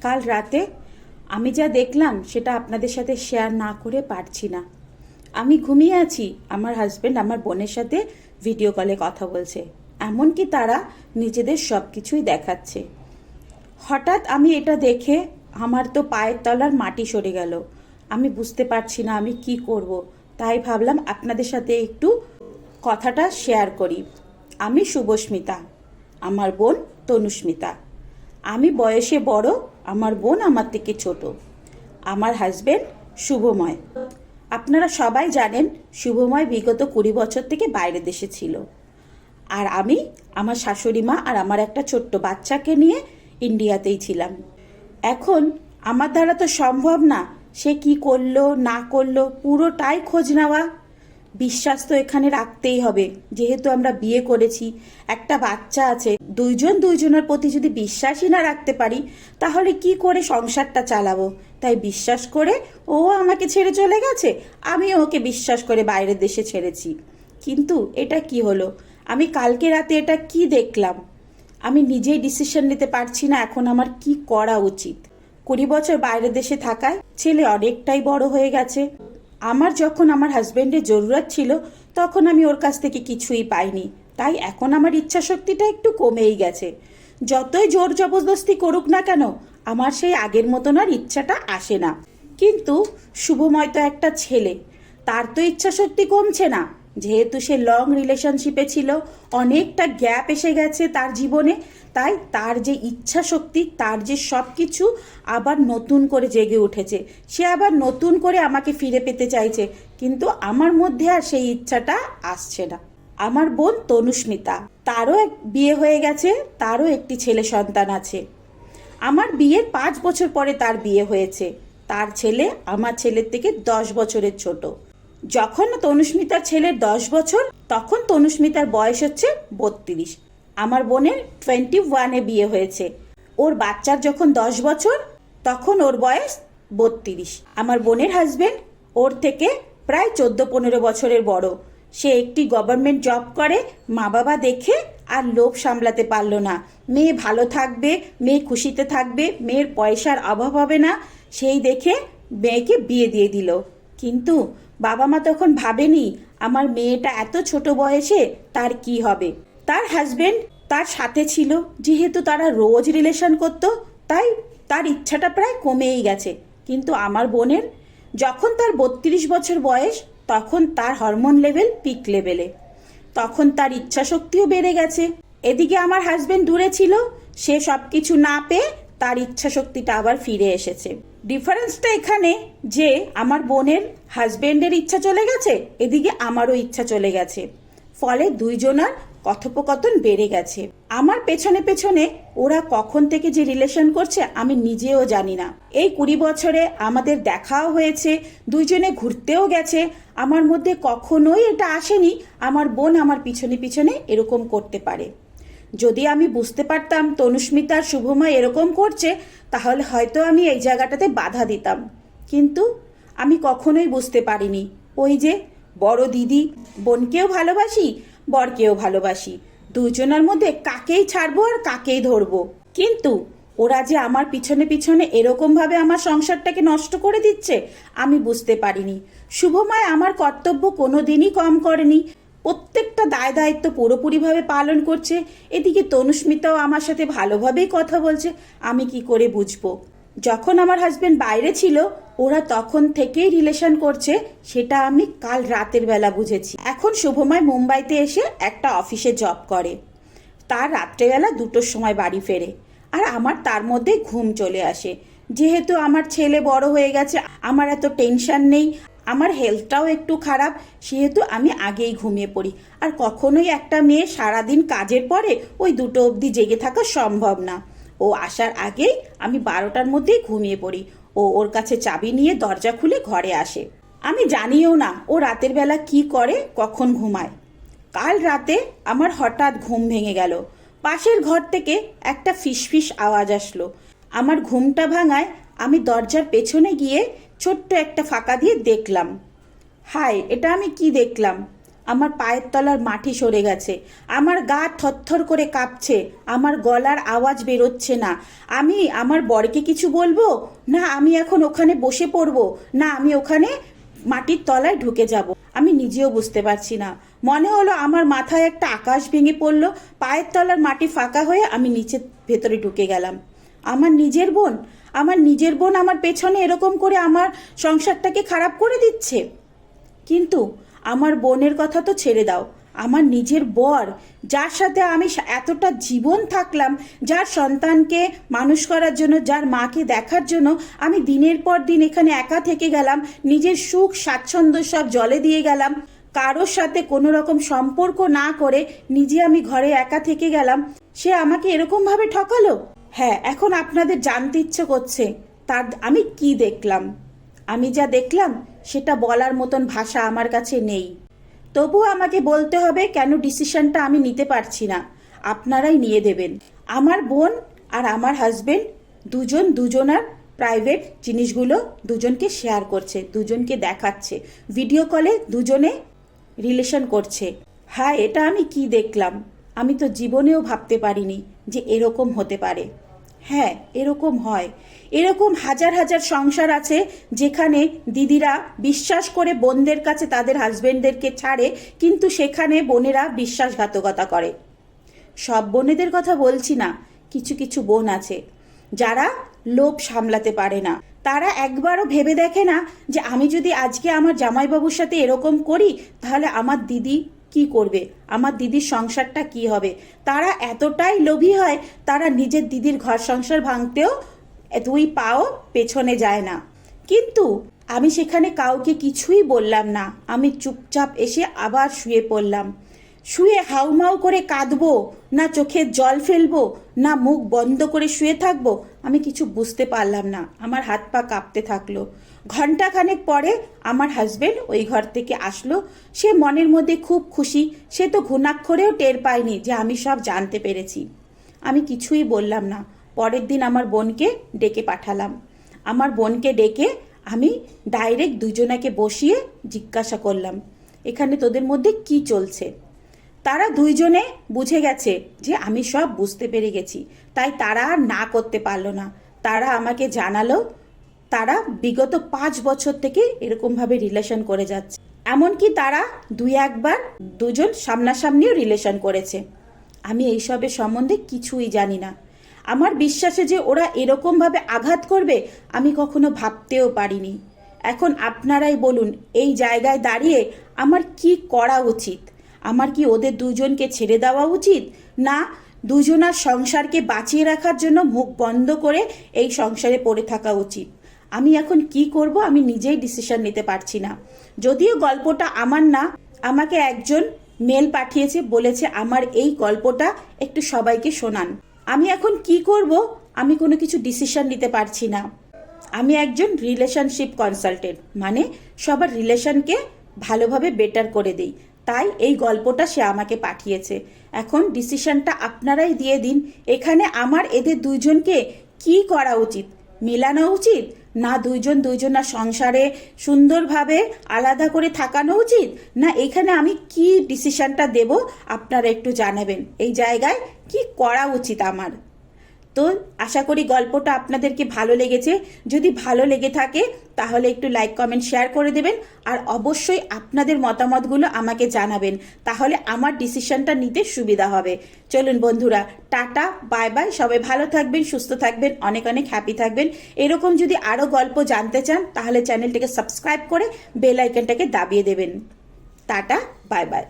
কাল রাতে আমি যা দেখলাম সেটা আপনাদের সাথে শেয়ার না করে পারছি না। আমি ঘুমিয়ে আছি, আমার হাজবেন্ড আমার বোনের সাথে ভিডিও কলে কথা বলছে, এমনকি তারা নিজেদের সব কিছুই দেখাচ্ছে। হঠাৎ আমি এটা দেখে আমার তো পায়ের তলার মাটি সরে গেল। আমি বুঝতে পারছি না আমি কি করব, তাই ভাবলাম আপনাদের সাথে একটু কথাটা শেয়ার করি। আমি শুভস্মিতা, আমার বোন তনুস্মিতা। আমি বয়সে বড়, আমার বোন আমার থেকে ছোট। আমার হাজবেন্ড শুভময়। আপনারা সবাই জানেন শুভময় বিগত 20 বছর থেকে বাইরে দেশে ছিল, আর আমি আমার শাশুড়ি মা আর আমার একটা ছোট্ট বাচ্চাকে নিয়ে ইন্ডিয়াতেই ছিলাম। এখন আমার দ্বারা তো সম্ভব না সে কি করলো না করলো পুরোটাই খোঁজ নেওয়া। বিশ্বাস তো এখানে রাখতেই হবে, যেহেতু আমরা বিয়ে করেছি, একটা বাচ্চা আছে। দুইজনের প্রতি যদি বিশ্বাসই না রাখতে পারি তাহলে কি করে সংসারটা চালাবো? তাই বিশ্বাস করে ও আমাকে ছেড়ে চলে গেছে, আমিও ওকে বিশ্বাস করে বাইরের দেশে ছেড়েছি। কিন্তু এটা কি হলো? আমি কালকে রাতে এটা কি দেখলাম? আমি নিজেই ডিসিশন নিতে পারছি না এখন আমার কি করা উচিত। 20 বছর বাইরের দেশে থাকায় ছেলে অনেকটাই বড় হয়ে গেছে। আমার যখন আমার হাজবেন্ডের জরুরত ছিল তখন আমি ওর কাছ থেকে কিছুই পাইনি, তাই এখন আমার ইচ্ছা শক্তিটা একটু কমেই গেছে। যতই জোর জবরদস্তি করুক না কেন আমার সেই আগের মতন আর ইচ্ছাটা আসে না। কিন্তু শুভময় তো একটা ছেলে, তার তো ইচ্ছা শক্তি কমছে না। যেহেতু সে লং রিলেশনশিপে ছিল, অনেকটা গ্যাপ এসে গেছে তার জীবনে, তাই তার যে ইচ্ছা শক্তি, তার যে সব কিছু আবার নতুন করে জেগে উঠেছে। সে আবার নতুন করে আমাকে ফিরে পেতে চাইছে, কিন্তু আমার মধ্যে আর সেই ইচ্ছাটা আসছে না। আমার বোন তনুস্মিতা, তারও বিয়ে হয়ে গেছে, তারও একটি ছেলে সন্তান আছে। আমার বিয়ের 5 বছর পরে তার বিয়ে হয়েছে। তার ছেলে আমার ছেলের থেকে 10 বছরের ছোট। যখন তনুস্মিতার ছেলের 10 বছর তখন তনুস্মিতার বয়স হচ্ছে 32। আমার বোনের 21-এ বিয়ে হয়েছে। ওর বাচ্চার যখন 10 বছর তখন ওর বয়স 32। আমার বোনের হাজবেন্ড ওর থেকে প্রায় 14-15 বছরের বড়। সে একটি গভর্নমেন্ট জব করে, মা বাবা দেখে আর লোভ সামলাতে পারল না। মেয়ে ভালো থাকবে, মেয়ে খুশিতে থাকবে, মেয়ের পয়সার অভাব হবে না, সেই দেখে মেয়েকে বিয়ে দিয়ে দিল। কিন্তু বাবা মা তখন ভাবেনি আমার মেয়েটা এত ছোট বয়সে তার কি হবে। তার হাজবেন্ড তার সাথে ছিল, যেহেতু তারা রোজ রিলেশন করত, তাই তার ইচ্ছাটা প্রায় কমেই গেছে। কিন্তু আমার বোনের যখন তার 32 বছর বয়স তখন তার হরমোন লেভেল পিক লেভেলে, তখন তার ইচ্ছা শক্তিও বেড়ে গেছে। এদিকে আমার হাজবেন্ড দূরে ছিল, সে সব কিছু না পেয়ে তার ইচ্ছা শক্তিটা আবার ফিরে এসেছে। ডিফারেন্সটা এখানে যে আমার বোনের হাজবেন্ডের ইচ্ছা চলে গেছে, এদিকে আমারও ইচ্ছা চলে গেছে, ফলে দুইজনার কথোপকথন বেড়ে গেছে। আমার পেছনে পেছনে ওরা কখন থেকে যে রিলেশন করছে আমি নিজেও জানি না। এই 20 বছরে আমাদের দেখাও হয়েছে, দুইজনে ঘুরতেও গেছে। আমার মধ্যে কখনোই এটা আসেনি আমার বোন আমার পিছনে পিছনে এরকম করতে পারে। যদি আমি বুঝতে পারতাম তনুস্মিতা আর শুভময় এরকম করছে তাহলে হয়তো আমি এই জায়গাটাতে বাধা দিতাম, কিন্তু আমি কখনোই বুঝতে পারিনি। ওই যে বড় দিদি, বোনকেও ভালোবাসি, বরকেও ভালোবাসি, দুজনের মধ্যে কাকেই ছাড়বো আর কাকেই ধরবো। কিন্তু ওরা যে আমার পিছনে পিছনে এরকম ভাবে আমার সংসারটাকে নষ্ট করে দিচ্ছে আমি বুঝতে পারিনি। শুভময় আমার কর্তব্য কোনোদিনই কম করেনি, প্রত্যেকটা দায় দায়িত্ব পুরোপুরিভাবে পালন করছে। এদিকে তনুস্মিতাও আমার সাথে ভালোভাবেই কথা বলছে। আমি কি করে বুঝবো? যখন আমার হাজবেন্ড বাইরে ছিল ওরা তখন থেকেই রিলেশন করছে, সেটা আমি কাল রাতের বেলা বুঝেছি। এখন শুভময় মুম্বাইতে এসে একটা অফিসে জব করে, তার রাত্রেবেলা 2টোর সময় বাড়ি ফেরে, আর আমার তার মধ্যে ঘুম চলে আসে। যেহেতু আমার ছেলে বড় হয়ে গেছে, আমার এত টেনশন নেই, আমার হেলথটাও একটু খারাপ, সেহেতু আমি আগেই ঘুমিয়ে পড়ি। আর কখনোই একটা মেয়ে সারাদিন কাজের পরে ওই 2টো অবধি জেগে থাকা সম্ভব না। ও আসার আগেই আমি 12টার মধ্যেই ঘুমিয়ে পড়ি। ও ওর কাছে চাবি নিয়ে দরজা খুলে ঘরে আসে। আমি জানিও না ও রাতের বেলা কি করে, কখন ঘুমায়। কাল রাতে আমার হঠাৎ ঘুম ভেঙে গেল। পাশের ঘর থেকে একটা ফিসফিস আওয়াজ আসলো। আমার ঘুমটা ভাঙায় আমি দরজার পেছনে গিয়ে ছোট্ট একটা ফাঁকা দিয়ে দেখলাম। হায়, এটা আমি কি দেখলাম! আমার পায়ের তলার মাটি সরে গেছে, আমার গা থরথর করে কাঁপছে, আমার গলার আওয়াজ বেরোচ্ছে না। আমি আমার বরকে কিছু বলবো, না আমি এখন ওখানে বসে পড়বো, না আমি ওখানে মাটির তলায় ঢুকে যাব, আমি নিজেও বুঝতে পারছি না। মনে হলো আমার মাথায় একটা আকাশ ভেঙে পড়লো, পায়ের তলার মাটি ফাঁকা হয়ে আমি নিচের ভেতরে ঢুকে গেলাম। আমার নিজের বোন, আমার পেছনে এরকম করে আমার সংসারটাকে খারাপ করে দিচ্ছে। কিন্তু আমার বোনের কথা তো ছেড়ে দাও, আমার নিজের বর, যার সাথে আমি এতটা জীবন থাকলাম, যার সন্তানকে মানুষ করার জন্য, যার মাকে দেখার জন্য আমি দিনের পর দিন এখানে একা থেকে গেলাম, নিজের সুখ স্বাচ্ছন্দ্য সব জলে দিয়ে গেলাম, কারোর সাথে কোনো রকম সম্পর্ক না করে নিজে আমি ঘরে একা থেকে গেলাম, সে আমাকে এরকমভাবে ঠকালো। হ্যাঁ, এখন আপনাদের জানতে ইচ্ছে করছে তার আমি কি দেখলাম। আমি যা দেখলাম সেটা বলার মতন ভাষা আমার কাছে নেই। তবুও আমাকে বলতে হবে কেন ডিসিশনটা আমি নিতে পারছি না, আপনারাই নিয়ে দেবেন। আমার বোন আর আমার হাজবেন্ড দুজনার প্রাইভেট জিনিসগুলো দুজনকে শেয়ার করছে, দুজনকে দেখাচ্ছে, ভিডিও কলে দুজনে রিলেশন করছে। হ্যাঁ, এটা আমি কি দেখলাম, আমি তো জীবনেও ভাবতে পারিনি যে এরকম হতে পারে। হ্যাঁ, এরকম হয়, এরকম হাজার হাজার সংসার আছে যেখানে দিদিরা বিশ্বাস করে বোনদের কাছে তাদের হাজবেন্ডদেরকে ছাড়ে, কিন্তু সেখানে বোনেরা বিশ্বাসঘাতকতা করে। সব বোনেদের কথা বলছি না, কিছু কিছু বোন আছে যারা লোভ সামলাতে পারে না, তারা একবারও ভেবে দেখে না যে আমি যদি আজকে আমার জামাইবাবুর সাথে এরকম করি তাহলে আমার দিদি কি করবে, আমার দিদির সংসারটা কি হবে। তারা এতটাই লোভী হয়, তারা নিজের দিদির ঘর সংসার ভাঙতেও দুই পাও পেছনে যায় না। কিন্তু আমি সেখানে কাউকে কিছুই বললাম না, আমি চুপচাপ এসে আবার শুয়ে পড়লাম। শুয়ে হাউমাউ করে কাঁদবো, না চোখের জল ফেলবো, না মুখ বন্ধ করে শুয়ে থাকবো, আমি কিছু বুঝতে পারলাম না। আমার হাত পা কাঁপতে থাকলো। ঘন্টাখানেক পরে আমার হাজবেন্ড ওই ঘর থেকে আসলো। সে মনের মধ্যে খুব খুশি, সে তো ঘুণাক্ষরেও টের পায়নি যে আমি সব জানতে পেরেছি। আমি কিছুই বললাম না। পরের দিন আমার বোনকে ডেকে পাঠালাম। আমার বোনকে ডেকে আমি ডাইরেক্ট দুজনাকে বসিয়ে জিজ্ঞাসা করলাম, এখানে তোদের মধ্যে কি চলছে। তারা দুইজনে বুঝে গেছে যে আমি সব বুঝতে পেরে গেছি, তাই তারা আর না করতে পারলো না। তারা আমাকে জানালো তারা বিগত 5 বছর থেকে এরকমভাবে রিলেশন করে যাচ্ছে। এমনকি তারা একবার দুজন সামনাসামনিও রিলেশন করেছে। আমি এইসবের সম্বন্ধে কিছুই জানি না। আমার বিশ্বাসে যে ওরা এরকমভাবে আঘাত করবে আমি কখনো ভাবতেও পারিনি। এখন আপনারাই বলুন, এই জায়গায় দাঁড়িয়ে আমার কি করা উচিত? আমার কি ওদের দুজনকে ছেড়ে দেওয়া উচিত, না দুজনার সংসারকে বাঁচিয়ে রাখার জন্য মুখ বন্ধ করে এই সংসারে পড়ে থাকা উচিত? আমি এখন কি করব আমি নিজেই ডিসিশন নিতে পারছি না। যদিও গল্পটা আমার না, আমাকে একজন মেল পাঠিয়েছে, বলেছে আমার এই গল্পটা একটু সবাইকে শোনান। আমি এখন কি করব আমি কোনো কিছু ডিসিশন নিতে পারছি না। আমি একজন রিলেশনশিপ কনসালটেন্ট, মানে সবার রিলেশনকে ভালোভাবে বেটার করে দিই, তাই এই গল্পটা সে আমাকে পাঠিয়েছে। এখন ডিসিশনটা আপনারাই দিয়ে দিন, এখানে আমার এদের দুইজনকে কি করা উচিত? মেলানো উচিত, না দুইজনার সংসারে সুন্দরভাবে আলাদা করে থাকানো উচিত, না এখানে আমি কি ডিসিশনটা দেব আপনারা একটু জানাবেন। এই জায়গায় কি করা উচিত আমার? তো আশা করি গল্পটা আপনাদেরকে ভালো লেগেছে। যদি ভালো লেগে থাকে তাহলে একটু লাইক কমেন্ট শেয়ার করে দেবেন, আর অবশ্যই আপনাদের মতামতগুলো আমাকে জানাবেন, তাহলে আমার ডিসিশনটা নিতে সুবিধা হবে। চলুন বন্ধুরা, টাটা, বাই বাই। সবাই ভালো থাকবেন, সুস্থ থাকবেন, অনেক অনেক হ্যাপি থাকবেন। এরকম যদি আরও গল্প জানতে চান তাহলে চ্যানেলটাকে সাবস্ক্রাইব করে বেল আইকনটাকে দাবিয়ে দেবেন। Tata, bye bye.